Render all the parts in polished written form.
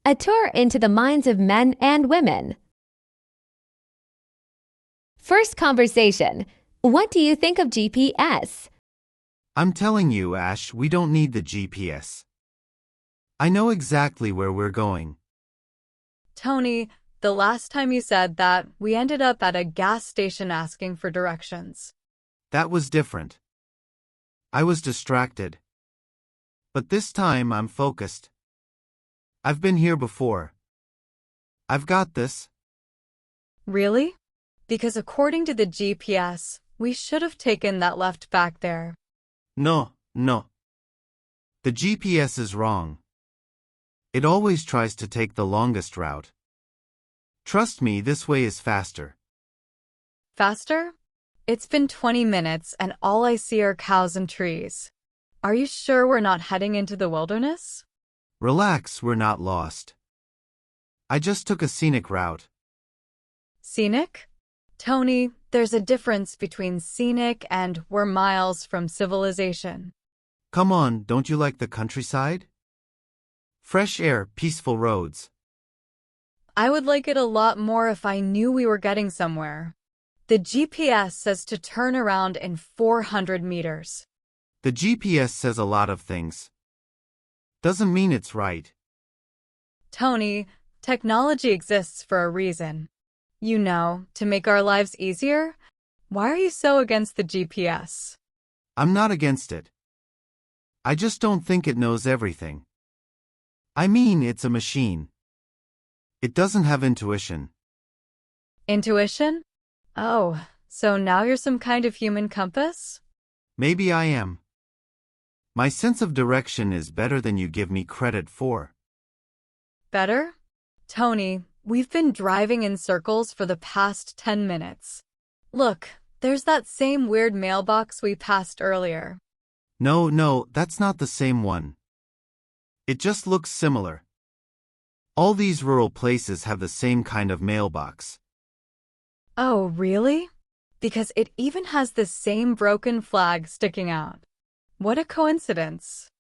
A tour into the minds of men and women. First conversation. What do you think of GPS? I'm telling you, Ash, we don't need the GPS. I know exactly where we're going. Tony, the last time you said that, we ended up at a gas station asking for directions. That was different. I was distracted. But this time I'm focused. I've been here before. I've got this. Really? Because according to the GPS, we should have taken that left back there. No. The GPS is wrong. It always tries to take the longest route. Trust me, this way is faster. Faster? It's been 20 minutes and all I see are cows and trees. Are you sure we're not heading into the wilderness? Relax, we're not lost. I just took a scenic route. Scenic? Tony, there's a difference between scenic and we're miles from civilization. Come on, don't you like the countryside? Fresh air, peaceful roads. I would like it a lot more if I knew we were getting somewhere. The GPS says to turn around in 400 meters. The GPS says a lot of things. Doesn't mean it's right. Tony, technology exists for a reason. You know, to make our lives easier? Why are you so against the GPS? I'm not against it. I just don't think it knows everything. I mean, it's a machine. It doesn't have intuition. Intuition? Oh, so now you're some kind of human compass? Maybe I am. My sense of direction is better than you give me credit for. Better? Tony, we've been driving in circles for the past 10 minutes. Look, there's that same weird mailbox we passed earlier. No, that's not the same one. It just looks similar. All these rural places have the same kind of mailbox. Oh, really? Because it even has the same broken flag sticking out. What a coincidence.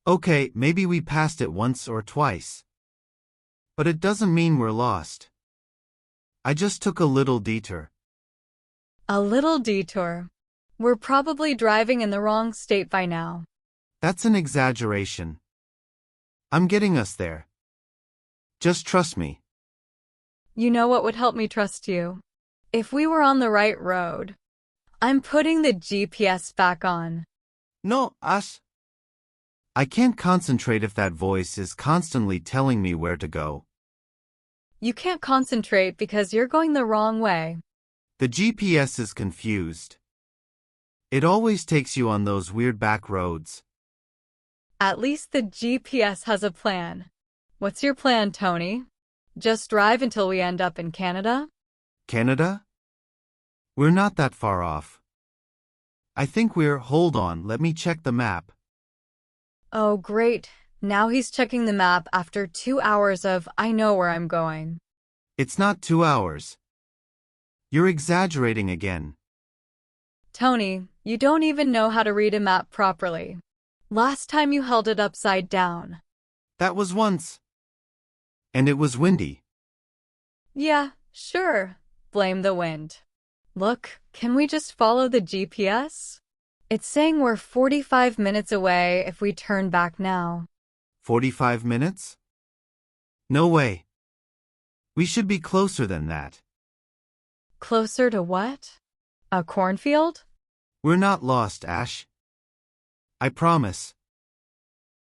Okay, maybe we passed it once or twice. But it doesn't mean we're lost. I just took a little detour. A little detour. We're probably driving in the wrong state by now. That's an exaggeration. I'm getting us there. Just trust me. You know what would help me trust you? If we were on the right road. I'm putting the GPS back on. No, Ash. I can't concentrate if that voice is constantly telling me where to go. You can't concentrate because you're going the wrong way. The GPS is confused. It always takes you on those weird back roads. At least the GPS has a plan. What's your plan, Tony? Just drive until we end up in Canada? Canada? We're not that far off. I think hold on, let me check the map. Oh, great. Now he's checking the map after 2 hours of I know where I'm going. It's not 2 hours. You're exaggerating again. Tony, you don't even know how to read a map properly. Last time you held it upside down. That was once. And it was windy. Yeah, sure. Blame the wind. Look, can we just follow the GPS? It's saying we're 45 minutes away if we turn back now. 45 minutes? No way. We should be closer than that. Closer to what? A cornfield? We're not lost, Ash. I promise.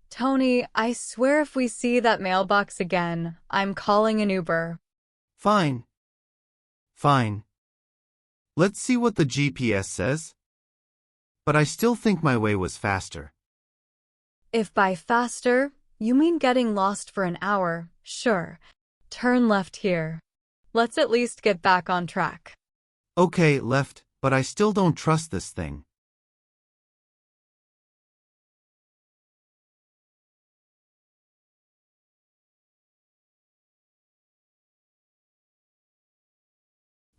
Tony, I swear if we see that mailbox again, I'm calling an Uber. Fine. Let's see what the GPS says. But I still think my way was faster. If by faster, you mean getting lost for an hour, sure. Turn left here. Let's at least get back on track. Okay, left, but I still don't trust this thing.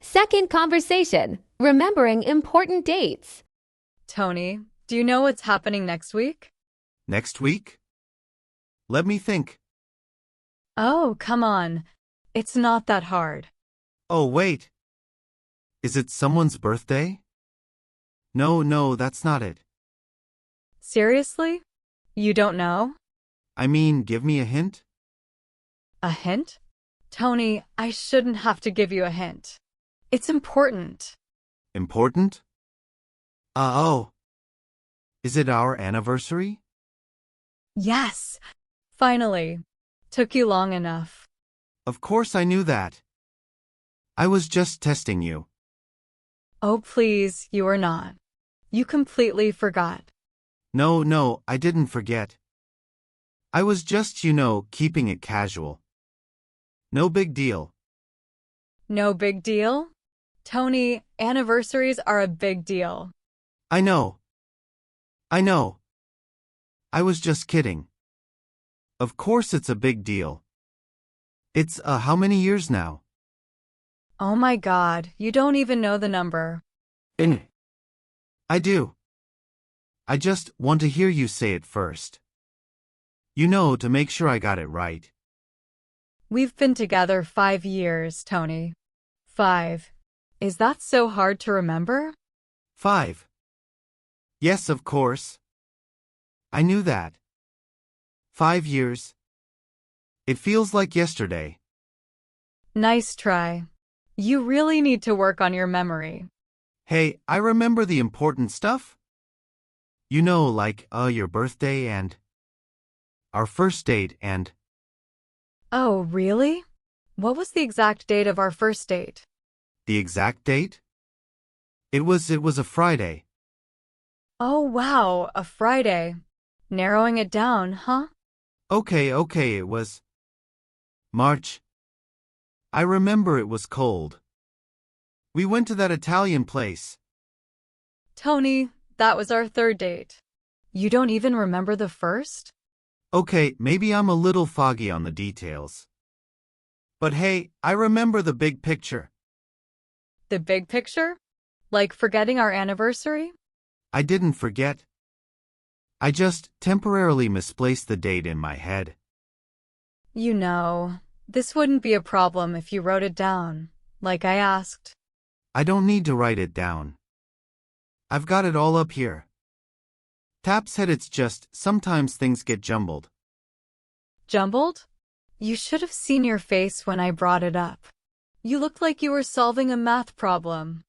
Second conversation. Remembering important dates. Tony, do you know what's happening next week? Next week? Let me think. Oh, come on. It's not that hard. Oh, wait. Is it someone's birthday? No, no, that's not it. Seriously? You don't know? I mean, give me a hint? A hint? Tony, I shouldn't have to give you a hint. It's important. Important? Oh. Is it our anniversary? Yes. Finally. Took you long enough. Of course I knew that. I was just testing you. Oh, please, you are not. You completely forgot. No, no, I didn't forget. I was just, keeping it casual. No big deal. No big deal? Tony, anniversaries are a big deal. I know. I know. I was just kidding. Of course it's a big deal. It's, how many years now? Oh my God, you don't even know the number. I do. I just want to hear you say it first. To make sure I got it right. We've been together 5 years, Tony. 5. Is that so hard to remember? 5. Yes, of course. I knew that. 5 years. It feels like yesterday. Nice try. You really need to work on your memory. Hey, I remember the important stuff. Like, your birthday and our first date and Oh, really? What was the exact date of our first date? the exact date? It was a Friday. Oh, wow, a Friday. Narrowing it down, huh? Okay, it was March. I remember it was cold. We went to that Italian place. Tony, that was our third date. You don't even remember the first? Okay, maybe I'm a little foggy on the details. But hey, I remember the big picture. The big picture? Like forgetting our anniversary? I didn't forget. I just temporarily misplaced the date in my head. This wouldn't be a problem if you wrote it down, like I asked. I don't need to write it down. I've got it all up here. Tap said it's just, sometimes things get jumbled. Jumbled? You should have seen your face when I brought it up. You looked like you were solving a math problem.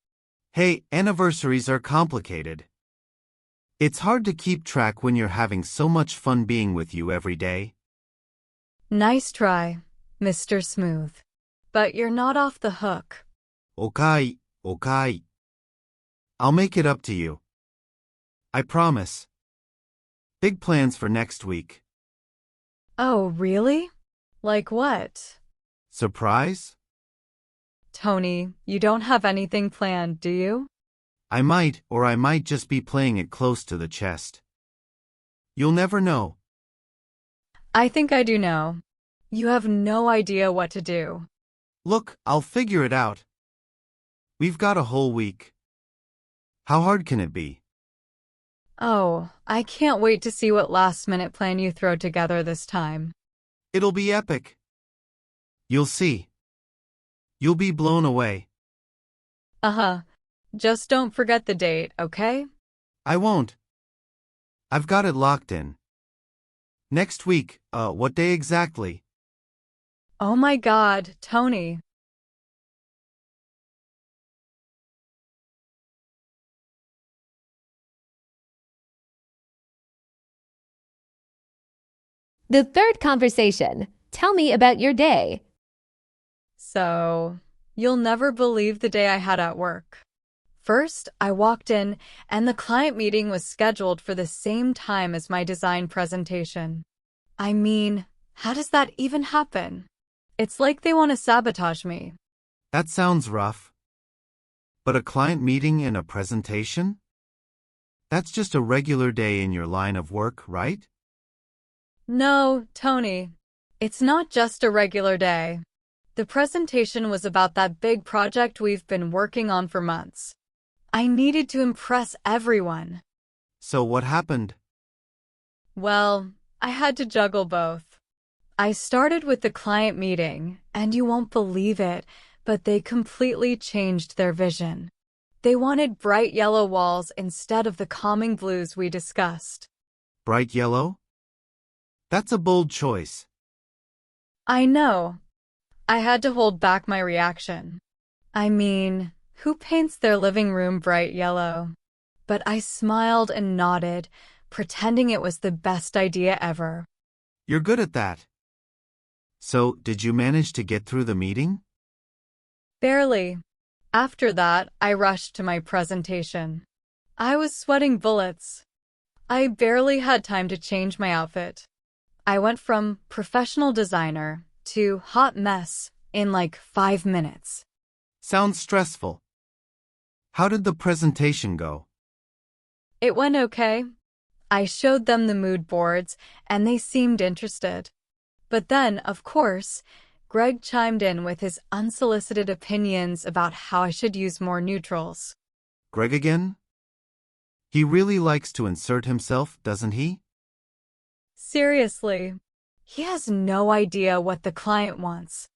Hey, anniversaries are complicated. It's hard to keep track when you're having so much fun being with you every day. Nice try, Mr. Smooth. But you're not off the hook. Okay. I'll make it up to you. I promise. Big plans for next week. Oh, really? Like what? Surprise? Tony, you don't have anything planned, do you? I might, or I might just be playing it close to the chest. You'll never know. I think I do know. You have no idea what to do. Look, I'll figure it out. We've got a whole week. How hard can it be? Oh, I can't wait to see what last-minute plan you throw together this time. It'll be epic. You'll see. You'll be blown away. Uh-huh. Just don't forget the date, okay? I won't. I've got it locked in. Next week, what day exactly? Oh my God, Tony. The third conversation. Tell me about your day. So, you'll never believe the day I had at work. First, I walked in, and the client meeting was scheduled for the same time as my design presentation. I mean, how does that even happen? It's like they want to sabotage me. That sounds rough. But a client meeting and a presentation? That's just a regular day in your line of work, right? No, Tony. It's not just a regular day. The presentation was about that big project we've been working on for months. I needed to impress everyone. So what happened? Well, I had to juggle both. I started with the client meeting, and you won't believe it, but they completely changed their vision. They wanted bright yellow walls instead of the calming blues we discussed. Bright yellow? That's a bold choice. I know. I had to hold back my reaction. I mean, who paints their living room bright yellow? But I smiled and nodded, pretending it was the best idea ever. You're good at that. So, did you manage to get through the meeting? Barely. After that, I rushed to my presentation. I was sweating bullets. I barely had time to change my outfit. I went from professional designer to hot mess in like 5 minutes. Sounds stressful. How did the presentation go? It went okay. I showed them the mood boards, and they seemed interested. But then, of course, Greg chimed in with his unsolicited opinions about how I should use more neutrals. Greg again? He really likes to insert himself, doesn't he? Seriously, he has no idea what the client wants.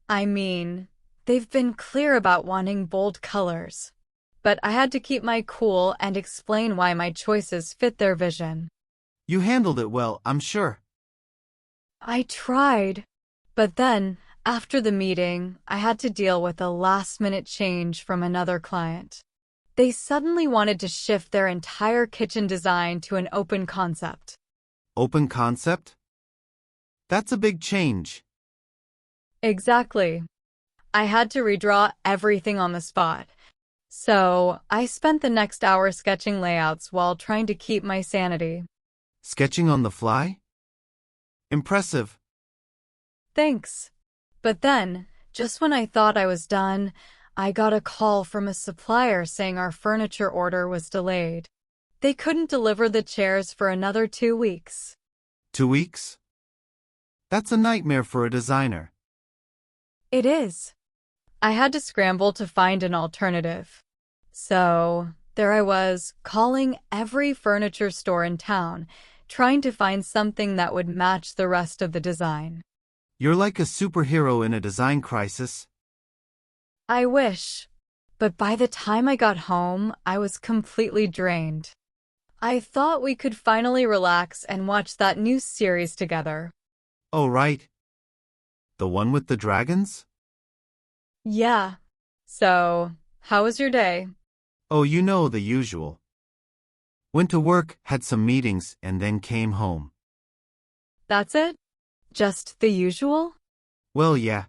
I mean, they've been clear about wanting bold colors. But I had to keep my cool and explain why my choices fit their vision. You handled it well, I'm sure. I tried. But then, after the meeting, I had to deal with a last-minute change from another client. They suddenly wanted to shift their entire kitchen design to an open concept. Open concept? That's a big change. Exactly. I had to redraw everything on the spot. So, I spent the next hour sketching layouts while trying to keep my sanity. Sketching on the fly? Impressive. Thanks. But then, just when I thought I was done, I got a call from a supplier saying our furniture order was delayed. They couldn't deliver the chairs for another 2 weeks. 2 weeks? That's a nightmare for a designer. It is. I had to scramble to find an alternative. So, there I was, calling every furniture store in town, trying to find something that would match the rest of the design. You're like a superhero in a design crisis. I wish. But by the time I got home, I was completely drained. I thought we could finally relax and watch that new series together. Oh, right. The one with the dragons? Yeah. So, how was your day? Oh, you know the usual. Went to work, had some meetings, and then came home. That's it? Just the usual? Well, yeah.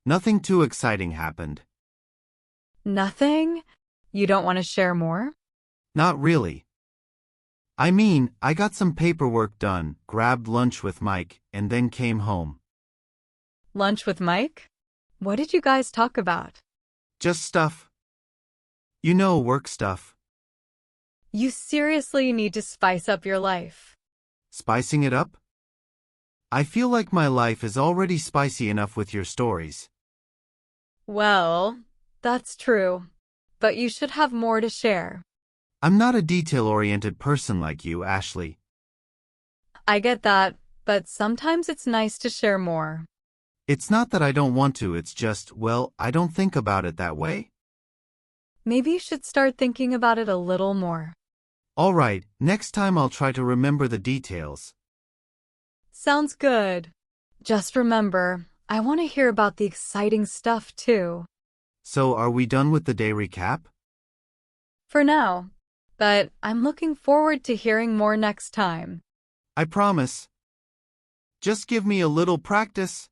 Nothing too exciting happened. Nothing? You don't want to share more? Not really. I mean, I got some paperwork done, grabbed lunch with Mike, and then came home. Lunch with Mike? What did you guys talk about? Just stuff. You know, work stuff. You seriously need to spice up your life. Spicing it up? I feel like my life is already spicy enough with your stories. Well, that's true. But you should have more to share. I'm not a detail-oriented person like you, Ashley. I get that, but sometimes it's nice to share more. It's not that I don't want to, it's just, well, I don't think about it that way. Maybe you should start thinking about it a little more. All right, next time I'll try to remember the details. Sounds good. Just remember, I want to hear about the exciting stuff too. So, are we done with the day recap? For now. But I'm looking forward to hearing more next time. I promise. Just give me a little practice.